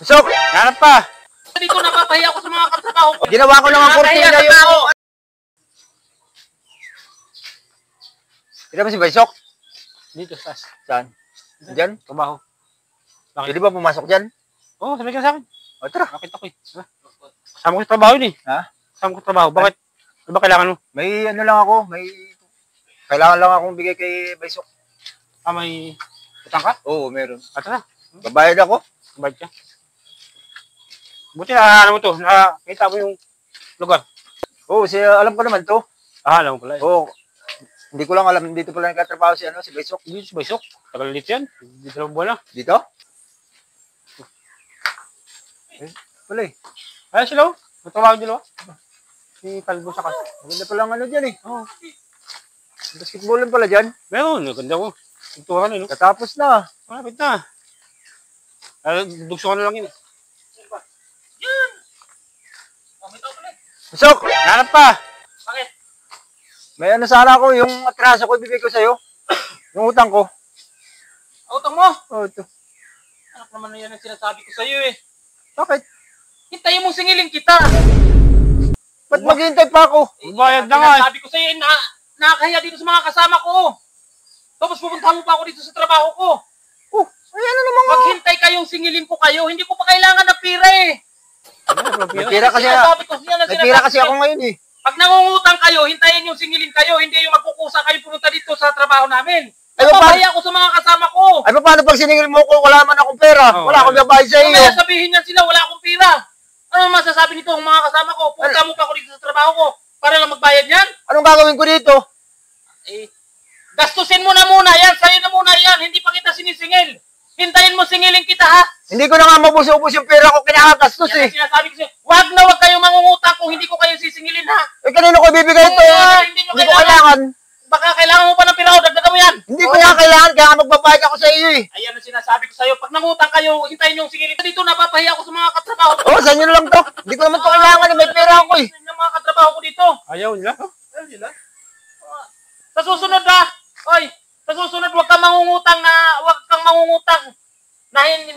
Sok! Hanap pa! Dito napapahiya ako sa mga katrabaho ko. Ginawa ko lang ang kurtina yung... Kita mo si Baysok? Dito, sas. Saan? Diyan? Trabaho. Pwede ba pumasok dyan? Oo, sabi ka sa akin. O, tara. Nakita ko eh. Kasama ko sa trabaho yun eh. Ha? Kasama ko sa trabaho. Bakit? Ano ba kailangan mo? May ano lang ako, may... Kailangan lang akong bigay kay Baysok. Ah, may utang ka? Oo, meron. Ah, tara. Babayad ako. Bayad ka. Buti na ano mo to. Nakita mo yung lugar. Oo, alam ko naman to. Ah, alam ko pala. Oo. Hindi ko lang alam, dito pala nagkatrabaho si Baysok. Dito si Baysok. Tagal dito yan. Dito lang buwan na. Dito? Wala eh. Ayan sila oh. Magtrabaho dito oh. Si Talbo sa kas. Maganda palang ano dyan eh. Oo. Basketball lang pala dyan. Meron. Ganda ko. Ituwa na yun. Katapos na. Malapit na. Dugso ka na lang yun. Baysok! Hanap pa! Bakit? May ano sana ako, yung atraso ko, ibigay ko sa'yo. Yung utang ko. Utang mo? Oo, ito. Anak naman na yan ang sinasabi ko sa'yo eh. Bakit? Hintayin mong singilin kita. Ba't maghihintay pa ako? Bayad na nga eh. Sabi ko sa'yo eh, nakakahiya dito sa mga kasama ko. Tapos pupuntahan mo pa ako dito sa trabaho ko. Oh, ay ano naman nga. Maghintay kayong singilin ko kayo. Hindi ko pa kailangan ng pira eh. May pira kasi, Sinasabi ko, yan ang may pira kasi sinasabi ako ko. ngayon eh. Pag nangungutang kayo, hintayin yung singilin kayo. Hindi yung magkukusa kayo pumunta dito sa trabaho namin. Ay, Papahiya ako sa mga kasama ko. Ay, paano pag siningil mo ko, wala man akong pera? Oh, Wala akong babayad sa iyo. Kaya sabihin yan sila, wala akong pira. Ano masasabi nito ang mga kasama ko? Punta mo pa ako dito sa trabaho ko para lang magbayad yan? Anong gagawin ko dito? Eh, gastusin mo na muna yan. Sa'yo na muna yan. Hindi pa kita sinisingil. Hintayin mo singilin kita ha. Hindi ko na nga mabus-ubos yung pera ko, kinakagastos Yan eh. ang sinasabi ko sa'yo. Wag kayong mangungutang kung hindi ko kayo sisingilin ha. Eh, kanino ko ibibigay ito? Hindi nyo Hindi ko kailangan. Baka kailangan mo pa ng pira o dagdagan mo yan. Hindi ko nga kailangan, kaya magbabayad ako sa iyo eh. Ayan ang sinasabi ko sa'yo. Pag nangutang kayo, hintayin yung singilin. Dito napapahiya ako sa mga katrabaho ko. Oh, sa inyo na lang to. Hindi ko naman to kailangan eh, may pera ako eh. Yung mga katrabaho ko dito. Ayaw nila. Ayaw nila. Sa susunod ha. Oy, sa susunod huwag kang mangungutang na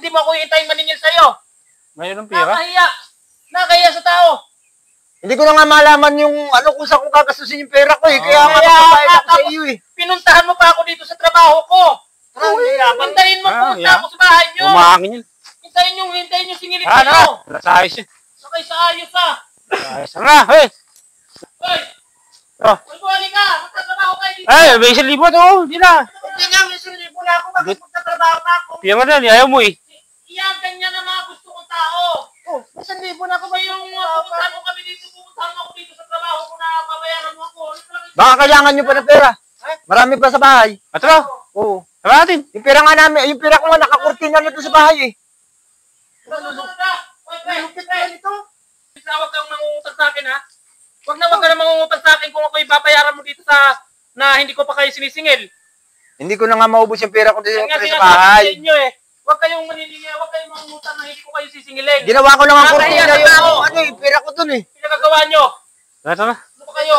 hindi mo ako hintayin maningil sa'yo. Ngayon ang pira. Nakahiya sa tao. Hindi ko na nga malaman yung ano kung saan ko gagastusin yung pera ko eh. Kaya nga magbabayad ako sa iyo eh. Pinuntahan mo pa ako dito sa trabaho ko. Hintayin mo pumunta ako sa bahay nyo. Umahangin yun. Hintayin nyo singilin kayo. Wala sa ayos eh. Sakay sa ayos ha. Ayos na. Hey! Hoy! Oh. Hoy, buwali ka! Magtatrabaho kayo dito! Ay, may 1,000 to. Hindi na. Hindi nga, may sinipo na ako. Bakit magtatrabaho na ako? Piyan mo na. Ayaw mo eh. Iyan, ganyan ang mga gusto kong tao. Oh, may 1,000 na ako ba yung pupuntahan mo kami dito? Pupuntahan mo ako dito sa trabaho ko na babayaran mo ako. Baka kailangan nyo pa ng pera. Marami pa sa bahay. Atro. Oo. Tama natin. Yung pera nga namin, yung pera ko nga nakakurtina na to sa bahay eh. Susunod na! Hoy, pre! Huwag kang mangungutang sa akin ha. Huwag ka na mangungutang sa akin kung ako ibabayaran mo dito sa na hindi ko pa kayo sinisingil. Hindi ko na nga maubos yung pera ko dito Yan nga sa sinasabi bahay. sa inyo eh. Huwag kayong mangungutang na hindi ko kayo sisingilin. Ginawa ko lang ang Nakakahiya kurtina sa yung tao. ano eh, pera ko dun eh. Pinagagawa nyo. Tara. Ano ba kayo?